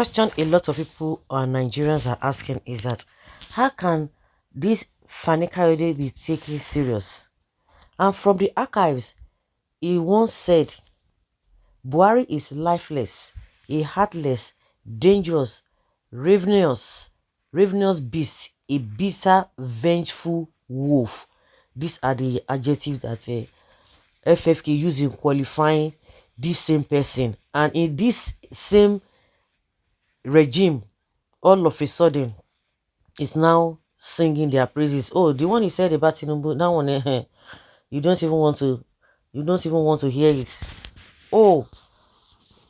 question a lot of people Nigerians are asking is that how can this Fani Kayode be taken serious? And from the archives, he once said Buhari is lifeless, a heartless, dangerous, ravenous, ravenous beast, a bitter, vengeful wolf. These are the adjectives that FFK used in qualifying this same person. And in this same regime, all of a sudden, is now singing their praises. Oh, the one he said about Tinubu, that one, you don't even want to, you don't even want to hear it. Oh,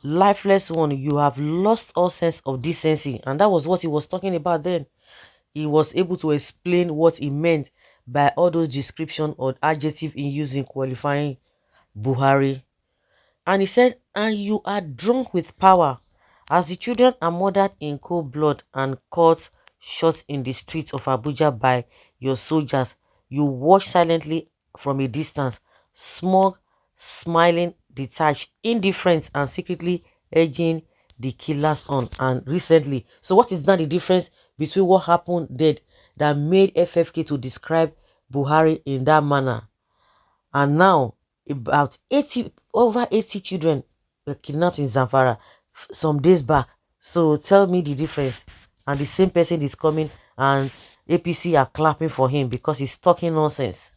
lifeless one, you have lost all sense of decency. And that was what he was talking about then. He was able to explain what he meant by all those description or adjective in using qualifying Buhari. And he said, and you are drunk with power, as the children are murdered in cold blood and caught shot in the streets of Abuja by your soldiers. You watch silently from a distance, smug, smiling, detached, indifferent, and secretly edging the killers on. And recently, so what is now the difference between what happened then that made FFK to describe Buhari in that manner? And now about 80 over 80 children were kidnapped in Zamfara some days back. So tell me the difference. And the same person is coming and APC are clapping for him because he's talking nonsense.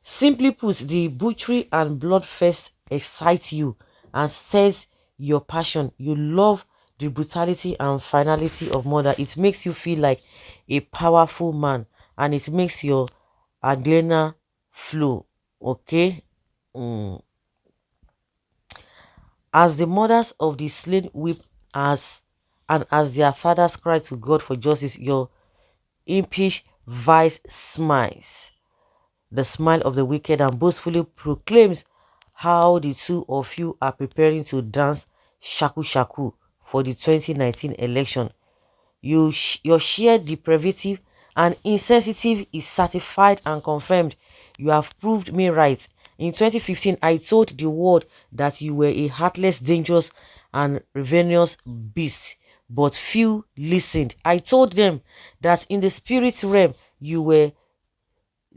Simply put, the butchery and bloodfest excites you and stirs your passion. You love the brutality and finality of murder. It makes you feel like a powerful man and it makes your adrenaline flow. Okay. As the mothers of the slain weep as and as their fathers cry to God for justice, your impish vice smiles, the smile of the wicked, and boastfully proclaims how the two of you are preparing to dance shaku shaku for the 2019 election. Your sheer depravity and insensitive is certified and confirmed. You have proved me right. In 2015, I told the world that you were a heartless, dangerous, and ravenous beast, but few listened. I told them that in the spirit realm, you were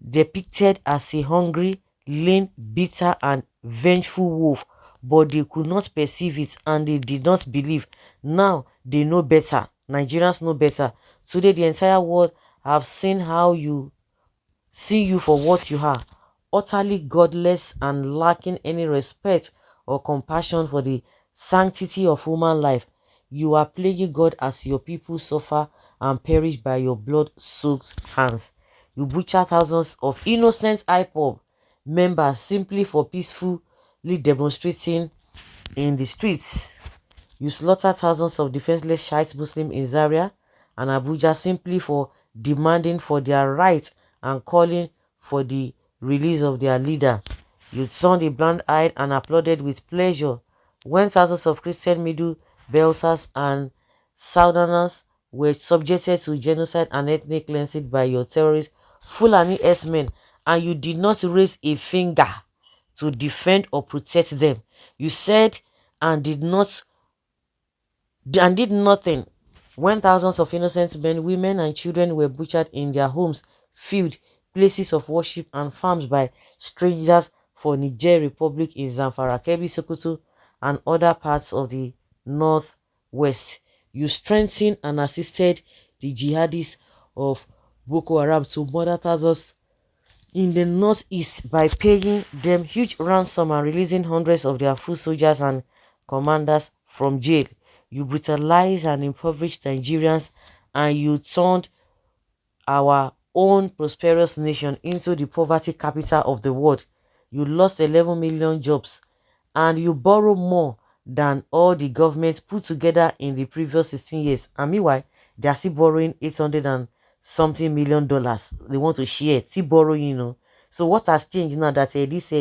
depicted as a hungry, lean, bitter, and vengeful wolf, but they could not perceive it and they did not believe. Now they know better. Nigerians know better. Today, the entire world have seen how you see you for what you are, utterly godless and lacking any respect or compassion for the sanctity of human life. You are plaguing God as your people suffer and perish by your blood-soaked hands. You butcher thousands of innocent IPOB members simply for peacefully demonstrating in the streets. You slaughter thousands of defenseless Shiite Muslims in Zaria and Abuja simply for demanding for their rights and calling for the release of their leader. You turned a blind eye and applauded with pleasure when thousands of Christian Middle Belsers and Southerners were subjected to genocide and ethnic cleansing by your terrorist Fulani S-men, and you did not raise a finger to defend or protect them. You said and did not and did nothing when thousands of innocent men, women, and children were butchered in their homes, fields, places of worship, and farms by strangers for Niger Republic in Zamfara, Kebbi, Sokoto, and other parts of the northwest. You strengthened and assisted the jihadists of Boko Haram to murder thousands in the northeast by paying them huge ransom and releasing hundreds of their foot soldiers and commanders from jail. You brutalized and impoverished Nigerians and you turned our own prosperous nation into the poverty capital of the world. You lost 11 million jobs and you borrow more than all the government put together in the previous 16 years. And meanwhile, they are still borrowing 800 and something million dollars. They want to share, still borrowing, So what has changed now that this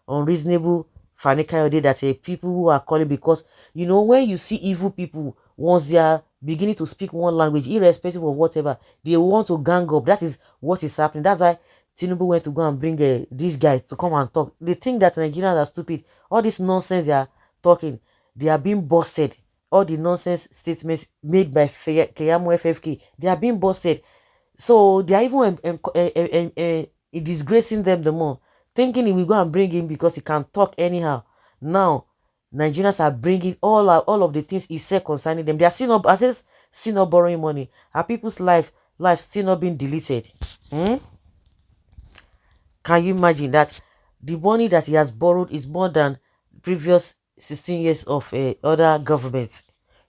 unreasonable Fani Kayode that people who are calling because when you see evil people once they are beginning to speak one language irrespective of whatever they want to gang up. That is what is happening. That's why Tinubu went to go and bring this guy to come and talk. They think that Nigerians are stupid. All this nonsense they are talking, they are being busted all the nonsense statements made by Keyamo FFK, they are being busted. So they are even disgracing them the more, thinking he will go and bring him because he can talk anyhow. Now, Nigerians are bringing all of the things he said concerning them. They are still not, I says, still not borrowing money. Are people's life still not being deleted? Hmm? Can you imagine that the money that he has borrowed is more than previous 16 years of other governments?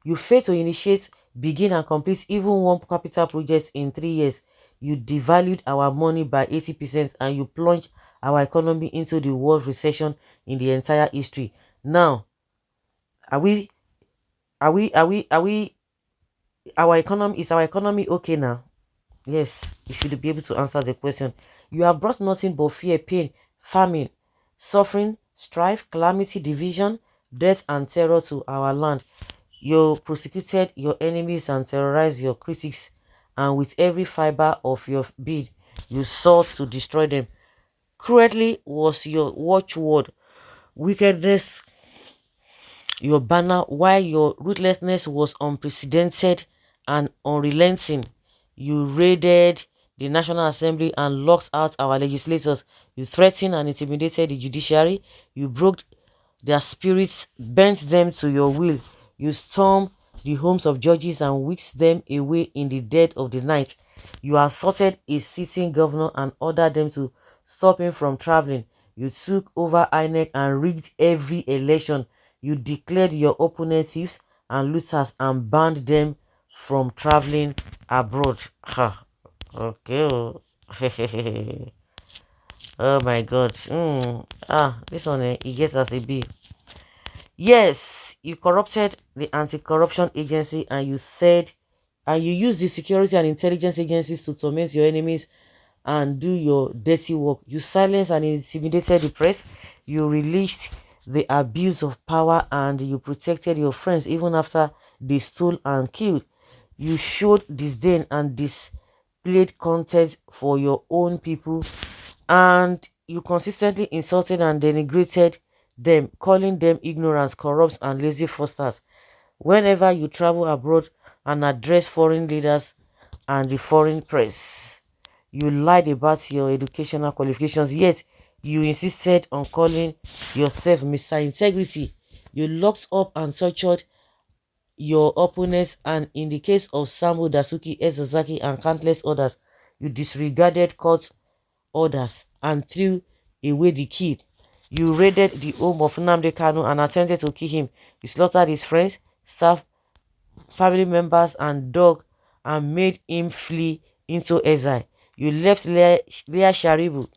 You fail to initiate, begin and complete even one capital project in 3 years. You devalued our money by 80% and you plunged our economy into the worst recession in the entire history. Now, are we, are we, our economy okay now? Yes, you should be able to answer the question. You have brought nothing but fear, pain, famine, suffering, strife, calamity, division, death, and terror to our land. You persecuted your enemies and terrorized your critics, and with every fiber of your being, you sought to destroy them. Cruelty was your watchword, wickedness your banner, while your ruthlessness was unprecedented and unrelenting. You raided the National Assembly and locked out our legislators. You threatened and intimidated the judiciary. You broke their spirits, bent them to your will. You stormed the homes of judges and whisked them away in the dead of the night. You assaulted a sitting governor and ordered them to stop him from traveling. You took over INEC and rigged every election. You declared your opponents thieves and looters and banned them from traveling abroad. Ha. Okay. Oh. Oh my god. This one, it gets us a B. Yes, you corrupted the anti-corruption agency and you used the security and intelligence agencies to torment your enemies and do your dirty work. You silenced and intimidated the press. You released the abuse of power and you protected your friends even after they stole and killed. You showed disdain and displayed contempt for your own people, and you consistently insulted and denigrated them, calling them ignorant, corrupt, and lazy fraudsters. Whenever you travel abroad and address foreign leaders and the foreign press, you lied about your educational qualifications, yet you insisted on calling yourself Mr. Integrity. You locked up and tortured your opponents, and in the case of Sambo Dasuki, Ezazaki, and countless others, you disregarded court orders and threw away the key. You raided the home of Nnamdi Kanu and attempted to kill him. You slaughtered his friends, staff, family members, and dog and made him flee into exile. You left Leah Sharibu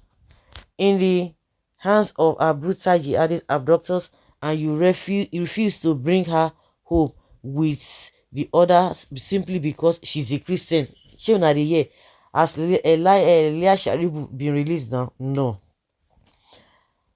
in the hands of her brutal jihadist abductors, and you refused to bring her home with the others simply because she's a Christian. She not the year. Has Leah Sharibu been released now? No.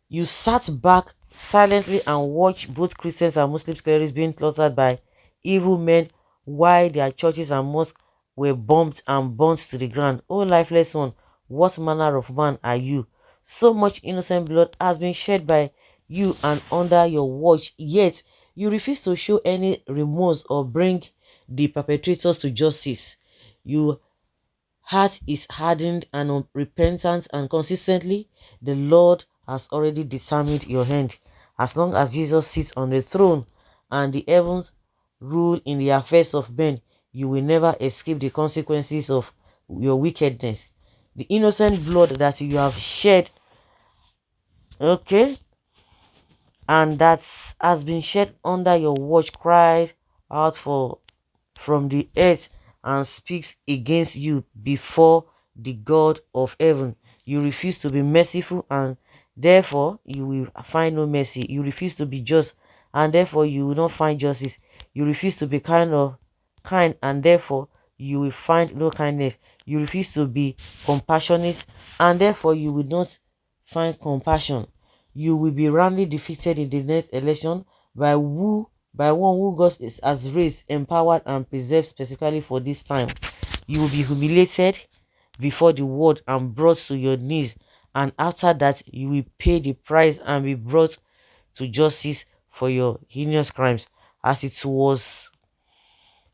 You sat back silently and watched both Christians and Muslim clerics being slaughtered by evil men while their churches and mosques were bombed and burnt to the ground. Oh lifeless one, what manner of man are you? So much innocent blood has been shed by you and under your watch, yet you refuse to show any remorse or bring the perpetrators to justice. You heart is hardened and unrepentant, and consistently the Lord has already determined your end. As long as Jesus sits on the throne and the heavens rule in the affairs of men, you will never escape the consequences of your wickedness. The innocent blood that you have shed, okay, and that has been shed under your watch cries out for from the earth and speaks against you before the God of heaven. You refuse to be merciful, and therefore you will find no mercy. You refuse to be just, and therefore you will not find justice. You refuse to be kind, and therefore you will find no kindness. You refuse to be compassionate, and therefore you will not find compassion. You will be roundly defeated in the next election by one who God has raised, empowered, and preserved specifically for this time. You will be humiliated before the world and brought to your knees, and after that you will pay the price and be brought to justice for your heinous crimes. as it was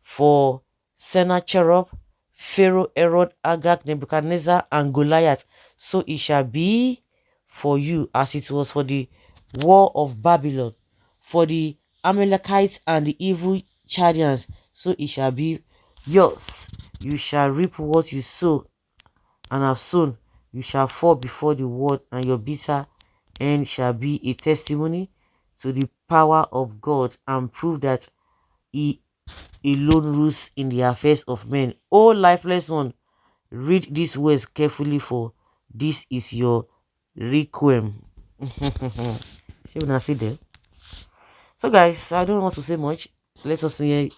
for Sennacherib, Pharaoh, Herod, Agag, Nebuchadnezzar, and Goliath, so it shall be for you, as it was for the war of Babylon, for the Amalekites and the evil Chaldeans, so it shall be yours. You shall reap what you sow, and have sown. You shall fall before the word, and your bitter end shall be a testimony to the power of God, and prove that he alone rules in the affairs of men. O lifeless one, read these words carefully, for this is your requiem. See when I see there. So guys, I don't want to say much. Let us hear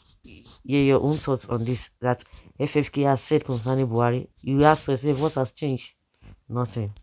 your own thoughts on this that FFK has said concerning Buhari. You ask yourself, what has changed? Nothing.